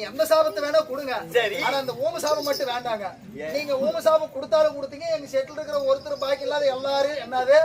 எந்த சாபத்தை வேணா கொடுங்க. சரி. ஆனா அந்த ஓம சாபம் மட்டும் வேண்டாங்க. நீங்க ஓம சாபம் கொடுத்தாலும் கொடுத்தீங்க, எங்க செட்டில் இருக்கிற ஒருத்தர் பாக்கி இல்லாத எல்லாரும் என்னது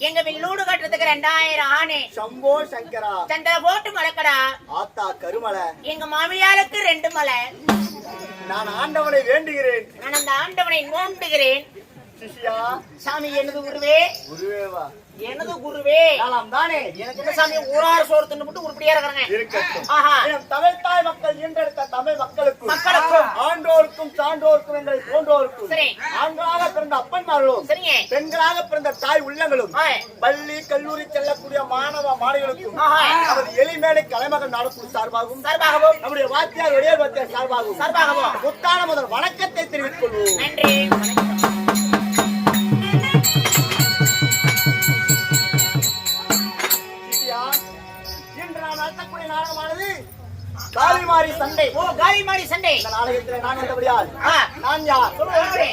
எங்க வில்லூடு கட்டுறதுக்கு 2000 ஆணை. சம்போ சங்கரா சந்திர போட்டு மலக்கடா ஆத்தா கருமலை. எங்க மாமியாருக்கு 2 மலை. நான் ஆண்டவனை வேண்டுகிறேன். நான் அந்த ஆண்டவனை நோண்டுகிறேன். சிஷ்யா சாமி எனது குருவே. குருவேவா எனது குருவே. நாலாம் தானே எனக்கு இந்த சாமி ஊரார் சோறு தின்னு விட்டு உருப்படியா இருக்கிறாங்க. இருக்கட்டும். ஆஹா. தமிழ் தாய் மக்கள் ஈன்றெடுத்த தமிழ் மக்களுக்கும் ஆண்டோருக்கும் சான்றோருக்கும் எங்களை போன்றோருக்கும் ஆண்களாக பிறந்த அப்பன்மார்களும் பெண்களாக பிறந்த தாய் உள்ளங்களும் பள்ளி கல்லூரி செல்லக்கூடிய மாணவ மாணவிகளுக்கும் நமது எளிமேடை கலைமகள் நடக்கும் சார்பாகவும் நம்முடைய வாத்தியார் வெளியேறு வாத்தியார் சார்பாகவும் முத்தான முதல் வணக்கத்தை தெரிவித்துக் கொள்வோம். நன்றி. காளிமாரி சண்டை. ஓ காளிமாரி சண்டை. இந்த நாடகத்தில் நான் வந்தபடியால் நான் யார் சொல்லுங்க.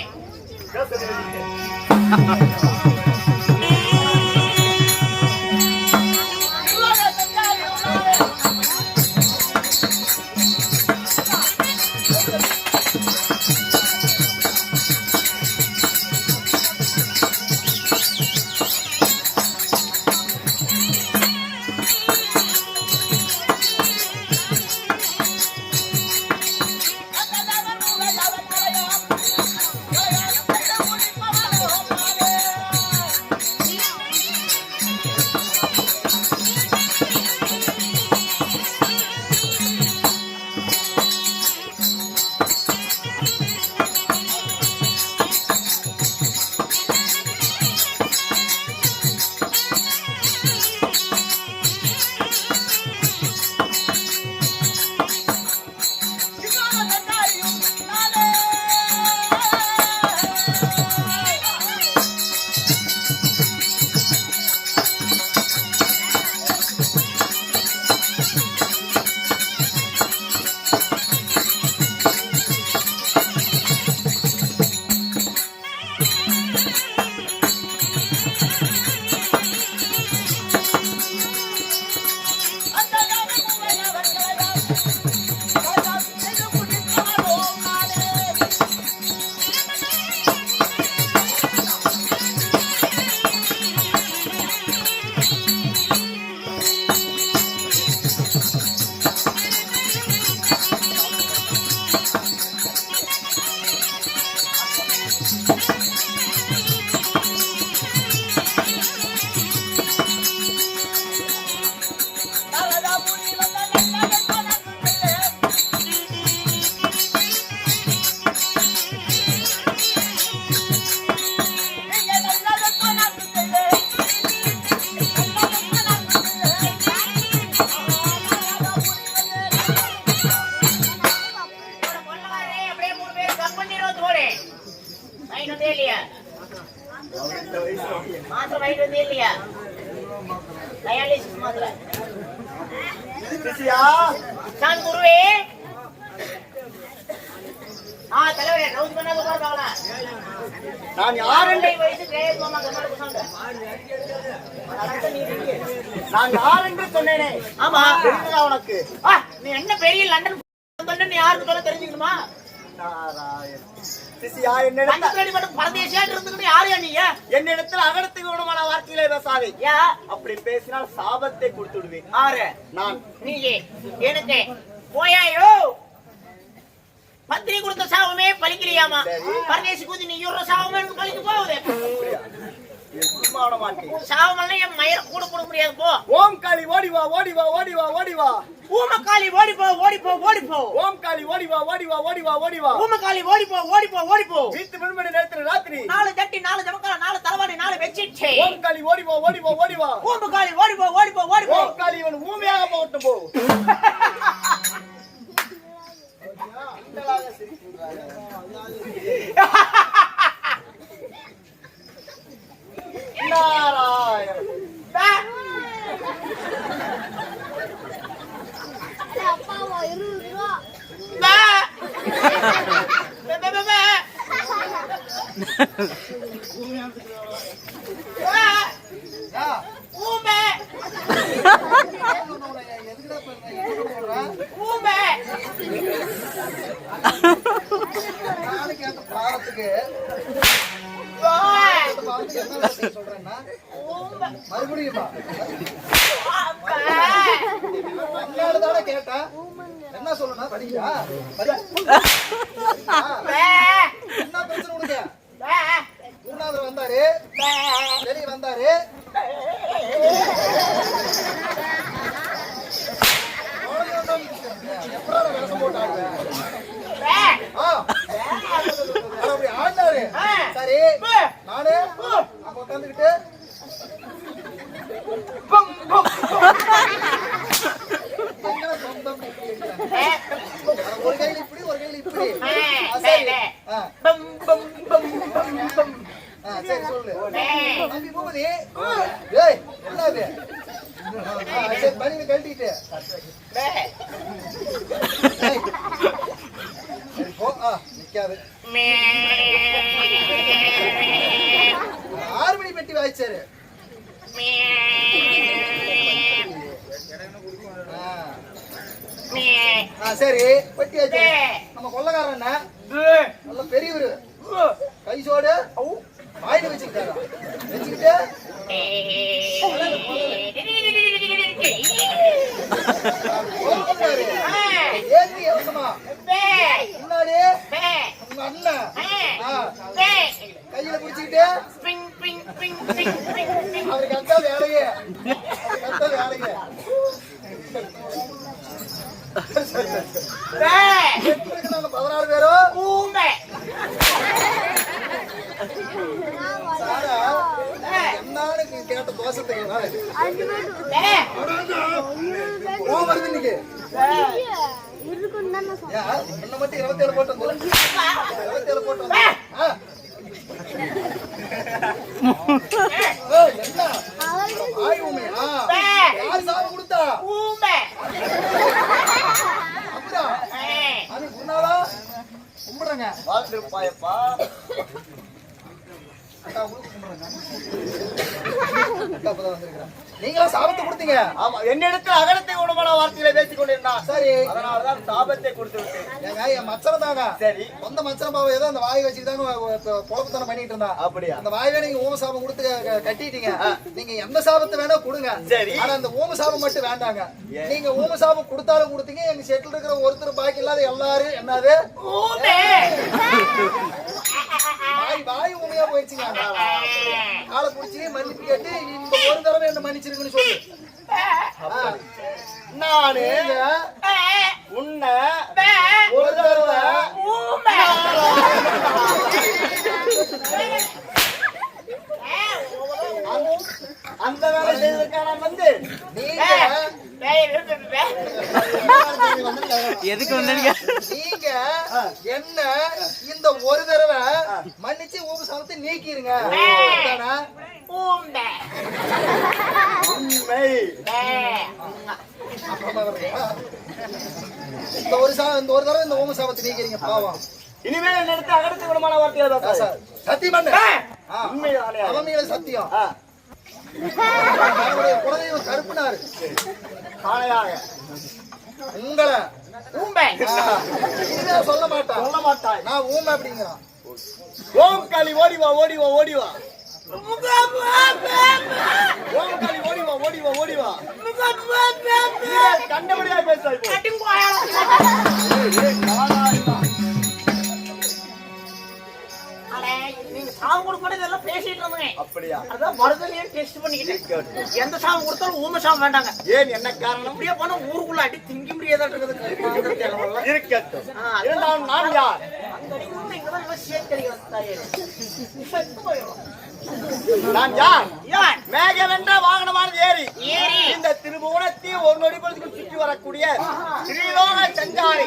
போடு. வாங்கிட்டு வந்தே இல்லையா? மாத்திரை வாங்கிட்டு வந்தே இல்லையா? டயாலிசிஸ் மாத்திரை. சிசியா சாமி குருவே. தலைவரே ரவுண்ட் பண்ணாத போறாங்களா? நான் யாரென்று வயசு கிரேஸ் மாமா கண்ணாடி குசாங்க. நான் யாரென்று சொன்னேனே. ஆமா தெரியுதா உனக்கு? நீ என்ன பெரிய லண்டன் நீ யாருக்கு சொல்ல தெரிஞ்சுக்கணுமா? சிசியா என்னிடத்தில் பரதேசியாட்டு இருந்துக்கிட்டு யாரையா நீ? என்னிடத்தில் அகடத்துக்கு விடுமான வார்த்தையிலே பேசாதே. அப்படி பேசினால் சாபத்தை கொடுத்து விடுவேன். ஆறு நான் நீயே எனக்கு போயாயோ பத்திரி கொடுத்த சாபமே பலிக்கலையாமா? பரதேசி கூதி நீ இவர சாபமே பலிக்கு போகுது. சாபமெல்லாம் என் மயிர கூட போட முடியாது. போ. ஓம் காளி ஓடிவா ஓடிவா ஓடிவா ஓடிவா. ஊமக்காளி ஓடிப்போ ஓடிப்போ ஓடிப்போ. ஓம் காளி ஓடிவா ஓடிவா ஓடிவா ஓடிவா. ஊமக்காளி ஓடிப்போ ஓடிப்போ ஓடிப்போ. வீட்டு விடுமுறை நேரத்தில் ராத்திரி 4 தட்டி 4 ஜமக்கால 4 தலவாணி 4 வெச்சிட்டே. ஓம் காளி ஓடிவா ஓடிவா ஓடிவா. ஊமக்காளி ஓடிப்போ ஓடிப்போ ஓடிப்போ. ஓம் காளி இவன் ஊமையாக போட்டு போ. நாராயண அப்பாவா 20 ரூபா. கேட்டா என்ன சொல்லணும்? படிக்கா என்ன பிரச்சனை உனக்கு? குருநாதர் வந்தாரு, சரி வந்தாரு. அப்படி ஆடினாரு. சரி நானு அங்க உட்காந்துக்கிட்டு ஒரு கையில இப்படி ஒரு கையில இப்படி. சரி சொல்லு நம்பி பூபதி. ஏய் என்னது? சரி பணியை கழட்டிட்டு சரி போ. நிக்காது. 6 மணி பெட்டி வாய்ச்சாரு. சரி பெட்டி வச்சு நம்ம கொள்ளக்காரன் நல்ல பெரியவரு கைசோடு வாயில வச்சுக்கிட்டாரு. வச்சுக்கிட்டு ஏற்றி எவசமா முன்னாடி உங்க அண்ணன் கையில பிடிச்சுக்கிட்டு அவருக்கு அந்த வேலையே அந்த வேலையே 16 பேரும் என்னன்னு கேட்ட தோசத்தை வருது இன்னைக்கு. என்ன மட்டும் 27 போட்டு வந்து 27 போட்டு வந்து என்ன ஆய் ஊமையா? யார் சாவு கொடுத்தா? அப்படியா? அது குருநாதா கும்பிடுறேங்க. வாழ்ந்துருப்பாயப்பா. நீங்களா சாபத்தை கொடுத்தீங்க? ஆமா, என்னிடத்தில் அகலத்தை உணவான வார்த்தையில பேசிக் கொண்டிருந்தான். சரி, அதனாலதான் சாபத்தை கொடுத்து விட்டேன். ஏங்க என் மச்சரம் தாங்க. சரி, சொந்த மச்சரம் பாவ ஏதோ அந்த வாய் வச்சுதாங்க பொழப்புத்தனம் பண்ணிட்டு இருந்தா. அப்படியா? அந்த வாய்வே நீங்க ஊம சாபம் கொடுத்து கட்டிட்டீங்க. நீங்க எந்த சாபத்தை வேணா கொடுங்க. சரி, ஆனா அந்த ஊம சாபம் மட்டும் வேண்டாங்க. நீங்க ஊம சாபம் கொடுத்தாலும் கொடுத்தீங்க. எங்க செட்டில் இருக்கிற ஒருத்தர் பாக்கி இல்லாத எல்லாரும் என்னது வாய் ஊமையா போயிடுச்சுங்க. காலை பிடிச்சி மன்னிப்பு கேட்டு இந்த ஒரு தடவை என்ன மன்னிச்சிருக்குன்னு சொல்லு. நானு உன்னை ஒரு தடவை அந்த வேலை செய்வதற்கான வந்து எதுக்கு வந்தீங்க? நீங்க என்ன இந்த ஒரு தடவை மன்னிச்சு ஊம சாபத்தை நீக்கிருங்க. அதானே? ஊம்பே. உண்மை. அப்புறமா வருங்க. இந்த ஒரு தடவை இந்த ஊம சாபத்தை நீக்கிறீங்க பாவம். இனிமேல் என்ன எடுத்து அகடுத்து விடமான வார்த்தைகள் பேசாத. சத்தியம் பண்ணு. உண்மைதானே? அவன் மேல சத்தியம். அவனுடைய குலதெய்வம் கருப்புனாரு. காளையாக உங்களை ஊம்பே. இனிமே சொல்ல மாட்டான். சொல்ல மாட்டாய். நான் ஊமை அப்படிங்கிறான். ஓம் காளி ஓடி வா ஓடி வா ஓடி வா. ஓம் காளி ஓடி வா ஓடி வா ஓடி வா. கண்டபடியா பேசாய் போ. கட்டிங் போயா. அடே நீங்க சாவு கொடுக்க இதெல்லாம் பேசிட்டு இருந்தீங்க. அப்படியா? அதான் மருதனையே டெஸ்ட் பண்ணிக்கிட்டேன். எந்த சாவு கொடுத்தாலும் ஊம சாவு வேண்டாங்க. ஏன் என்ன காரணம்? அப்படியே போனா ஊருக்குள்ள அடி திங்கி முடியாதான் இருக்குது. இருக்கட்டும். இரண்டாம் நான் யார்? அங்க அடிக்கணும் இங்கதான் இவன் சேர்த்து தாயே. நான் யார்? யார்? மேகம் என்ற வாகனமானது ஏறி ஏறி இந்த திருபுவனத்தை ஒரு நொடி பொழுதுக்கு சுற்றி வரக்கூடிய ஸ்ரீலோக சஞ்சாரி